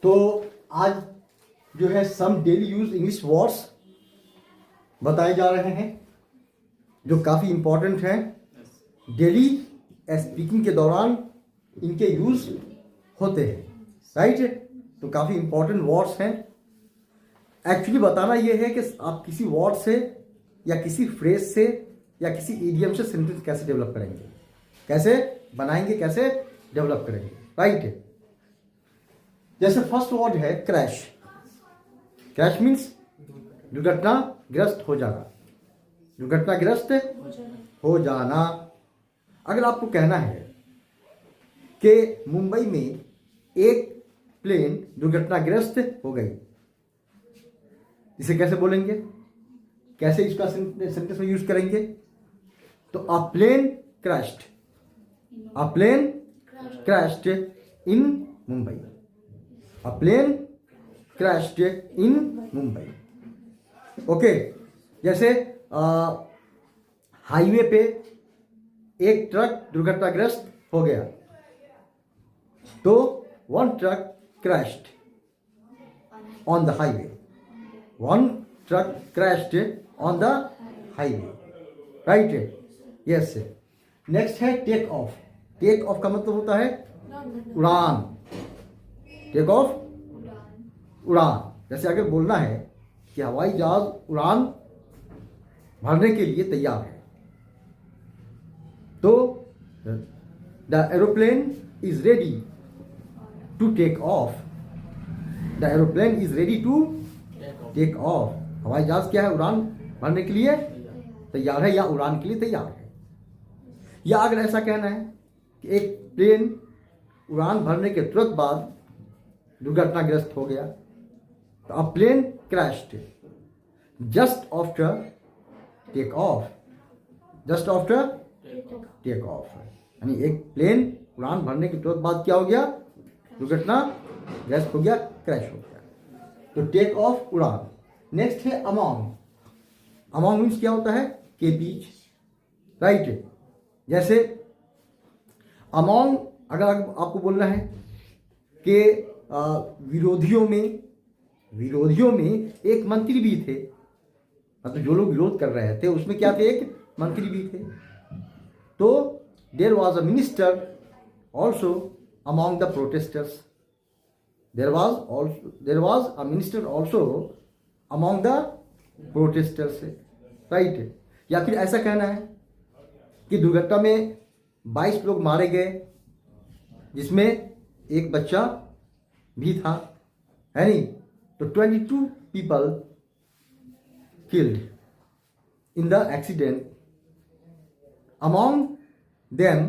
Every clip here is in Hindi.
तो आज जो है सम डेली यूज इंग्लिश वर्ड्स बताए जा रहे हैं जो काफ़ी इम्पोर्टेंट हैं। डेली स्पीकिंग के दौरान इनके यूज होते हैं, राइट। तो काफ़ी इम्पोर्टेंट वर्ड्स हैं। एक्चुअली बताना ये है कि आप किसी वर्ड से या किसी फ्रेज से या किसी इडियम से सेंटेंस कैसे डेवलप करेंगे, कैसे बनाएंगे, कैसे डेवलप करेंगे, राइट। जैसे फर्स्ट वर्ड है क्रैश। क्रैश मीन्स दुर्घटनाग्रस्त हो जाना, दुर्घटनाग्रस्त हो जाना। अगर आपको कहना है कि मुंबई में एक प्लेन दुर्घटनाग्रस्त हो गई, इसे कैसे बोलेंगे, कैसे इसका सेंटेंस में यूज करेंगे? तो a plane crashed, a plane crashed in Mumbai, a plane crashed in Mumbai. Okay. जैसे हाईवे पे एक ट्रक दुर्घटनाग्रस्त हो गया, तो one truck crashed on the highway, one truck crashed on the highway, right. Yes. Next है टेक ऑफ। टेक ऑफ का मतलब होता है उड़ान। टेक ऑफ, उड़ान। जैसे अगर बोलना है कि हवाई जहाज उड़ान भरने के लिए तैयार है, तो the aeroplane is ready to take off, the aeroplane is ready to take off. हवाई जहाज क्या है, उड़ान भरने के लिए तैयार है या उड़ान के लिए तैयार है। या अगर ऐसा कहना है कि एक प्लेन उड़ान भरने के तुरंत बाद दुर्घटनाग्रस्त हो गया, तो a plane crashed just after take off, just after take off. यानी एक प्लेन उड़ान भरने के तुरंत बाद क्या हो गया, दुर्घटनाग्रस्त हो गया, क्रैश हो गया। तो टेक ऑफ, उड़ान। नेक्स्ट है अमॉन्ग। अमॉन्ग मीन्स क्या होता है, के बीच, राइट। जैसे अमॉन्ग अगर आपको बोलना है कि विरोधियों में एक मंत्री भी थे, मतलब जो लोग विरोध कर रहे थे उसमें क्या थे, एक मंत्री भी थे। तो there was a minister also among the protesters, there was a minister also among the protesters, right. या फिर ऐसा कहना है कि दुर्घटना में 22 लोग मारे गए, जिसमें एक बच्चा भी था, है नहीं। तो 22 people killed in the accident, among them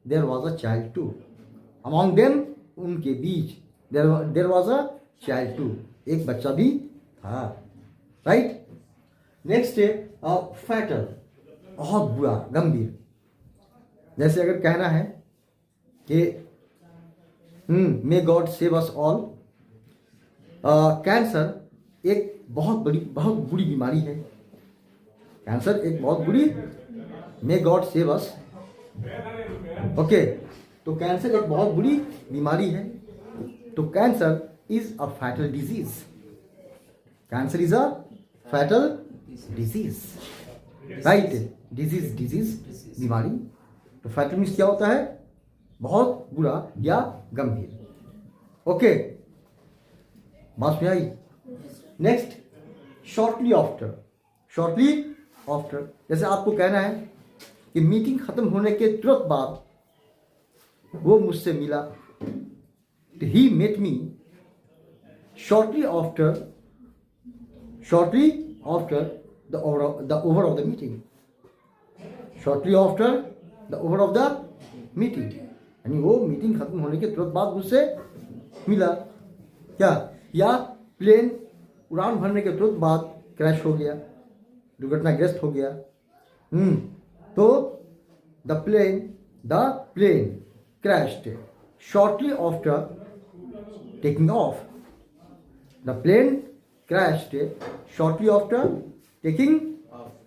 there was a child too, among them उनके बीच there was a child too, एक बच्चा भी था, राइट। नेक्स्ट है फैटल, बहुत बुरा, गंभीर। जैसे अगर कहना है कि may God save us all. Cancer एक बहुत बुरी बीमारी है, कैंसर एक बहुत बुरी, may God save us. Okay. तो कैंसर एक बहुत बुरी बीमारी है, तो cancer is a fatal disease, cancer is a fatal disease, right. Disease बीमारी। तो फैटल मीन्स क्या होता है, बहुत बुरा या गंभीर। ओके, बात में आई। Next shortly after. Shortly after जैसे आपको कहना है कि मीटिंग खत्म होने के तुरंत बाद वो मुझसे मिला, he met me shortly after the over of the meeting, shortly after the over of the meeting. यानी वो मीटिंग खत्म होने के तुरंत बाद मुझसे मिला, क्या? या प्लेन उड़ान भरने के तुरंत बाद क्रैश हो गया, दुर्घटनाग्रस्त हो गया। तो the plane crashed shortly after taking off, the plane crashed shortly after taking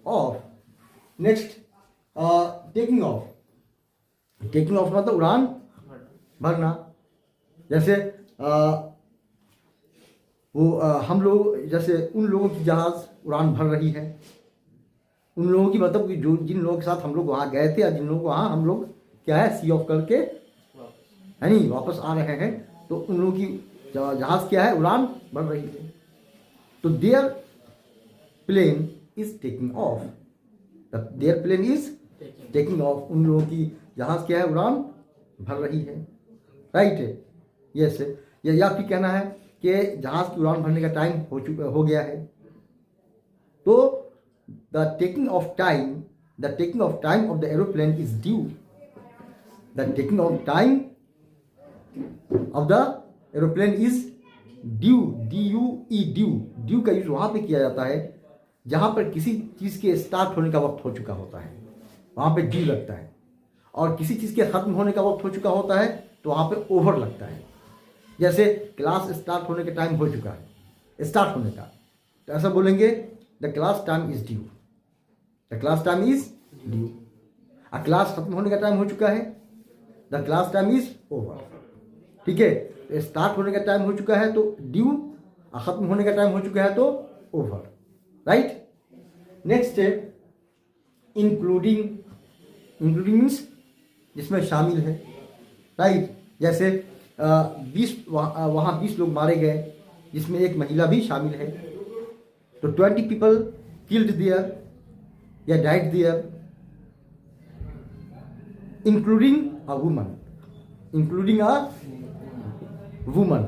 off. Next taking off. Taking off मतलब उड़ान भरना। जैसे वो हम लोग जैसे उन लोगों की जहाज़ उड़ान भर रही है, उन लोगों की मतलब कि जो जिन लोगों के साथ हम लोग वहाँ गए थे या जिन लोगों को वहाँ हम लोग क्या है सी ऑफ करके है नहीं वापस आ रहे हैं, तो उन लोगों की जहाज़ क्या है उड़ान भर रही है। तो there plane is taking off, there plane is taking off, उन लोगों की जहाज़ क्या है उड़ान भर रही है, राइट। यस, या फिर कहना है कि जहाज़ की उड़ान भरने का टाइम हो गया है। तो the taking of time of the aeroplane is due, the taking of time of the aeroplane is due, DUE, due का यूज वहां पे किया जाता है जहां पर किसी चीज के स्टार्ट होने का वक्त हो चुका होता है, वहां पे ड्यू लगता है, और किसी चीज के खत्म होने का वक्त हो चुका होता है तो वहां पे ओवर लगता है। जैसे क्लास स्टार्ट होने का टाइम हो चुका है, स्टार्ट होने का, तो ऐसा बोलेंगे the class time is due, the class time is due. और क्लास खत्म होने का टाइम हो चुका है, the class time is over, ठीक है। तो स्टार्ट होने का टाइम हो चुका है तो ड्यू, और खत्म होने का टाइम हो चुका है तो ओवर, राइट। नेक्स्ट है इंक्लूडिंग, इंक्लूडिंग मीन्स जिसमें शामिल है, राइट। जैसे 20 वहाँ 20 लोग मारे गए जिसमें एक महिला भी शामिल है, तो 20 पीपल किल्ड देयर या died there including a woman, including a woman,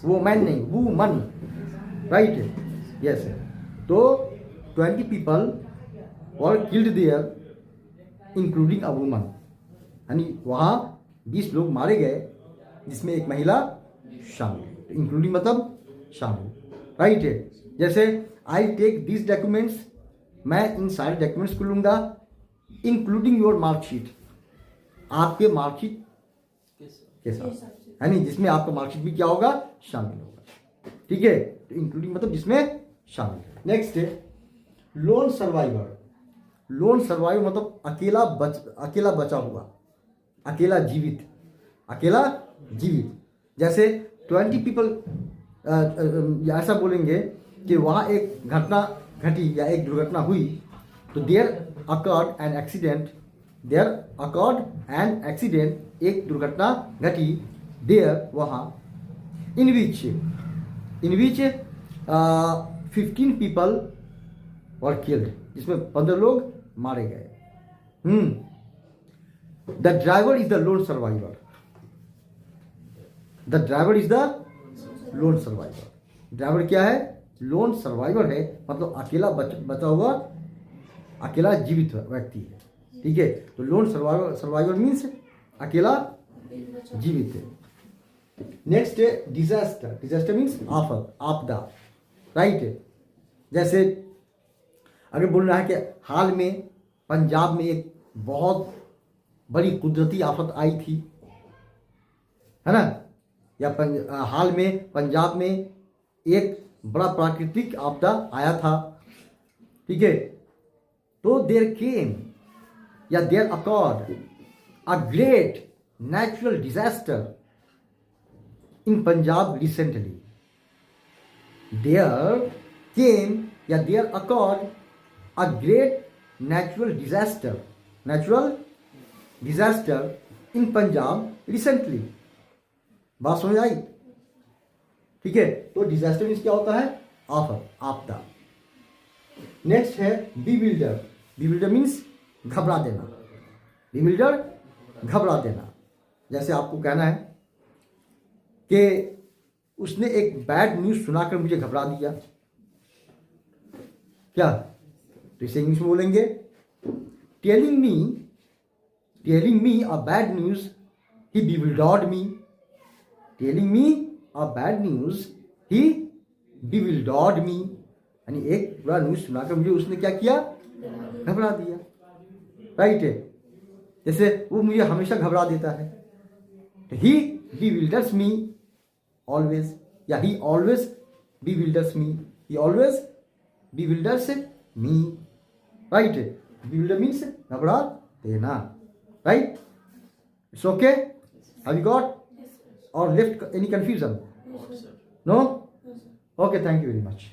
वो मैन नहीं, वुमन, राइट। यस, तो 20 people were killed there including a woman, यानी वहाँ 20 लोग मारे गए जिसमें एक महिला शामिल, इंक्लूडिंग मतलब शामिल, राइट है। जैसे आई टेक दिस डॉक्यूमेंट्स, मैं इन सारे डॉक्यूमेंट्स को लूंगा, इंक्लूडिंग योर मार्कशीट, आपके मार्कशीट के साथ, है नहीं, जिसमें आपका मार्कशीट भी क्या होगा शामिल होगा, ठीक है। तो इंक्लूडिंग मतलब जिसमें शामिल है। नेक्स्ट है लोन सर्वाइवर, लोन सर्वाइवर मतलब अकेला बचा हुआ, अकेला जीवित, अकेला जीवित। जैसे 20 पीपल ऐसा बोलेंगे कि वहाँ एक घटना घटी या एक दुर्घटना हुई, तो there occurred an accident, there occurred an accident, एक दुर्घटना घटी, देयर वहाँ, इन विच 15 पीपल वर किल्ड, जिसमें 15 लोग मारे गए। The driver is the lone survivor, the driver is the lone survivor, driver क्या है लोन सर्वाइवर है, मतलब अकेला बचा हुआ, अकेला जीवित व्यक्ति है, ठीक है। तो लोन सर्वाइवर मीन्स अकेला जीवित है। नेक्स्ट है डिजास्टर, डिजास्टर मीन्स आफत, आपदा, राइट। जैसे अगर बोल रहा है कि हाल में पंजाब में एक बहुत बड़ी कुदरती आफत आई थी, है ना, या हाल में पंजाब में एक बड़ा प्राकृतिक आपदा आया था, ठीक है। तो देयर केम या there occurred a great natural disaster in Punjab recently, there came या there occurred a great natural disaster in Punjab recently. बात समझ आई, ठीक है। तो डिजास्टर मीन्स क्या होता है आफत, आपदा। नेक्स्ट है बीविल्डर, बीविल्डर मीन्स घबरा देना, बीविल्डर घबरा देना। जैसे आपको कहना है कि उसने एक बैड न्यूज सुनाकर मुझे घबरा दिया, क्या, तो इसे इंग्लिश में बोलेंगे telling me a bad news he bewildered me, telling me a bad news he bewildered me, यानी एक बुरा न्यूज सुनाकर मुझे उसने क्या किया घबरा दिया, राइट है। जैसे वो मुझे हमेशा घबरा देता है, तो ही bewilders me always, या he always bewilders me, he always bewilders me, right। bewilder means घबरा देना, right। It's okay, have you got or left any confusion? No, okay, thank you very much.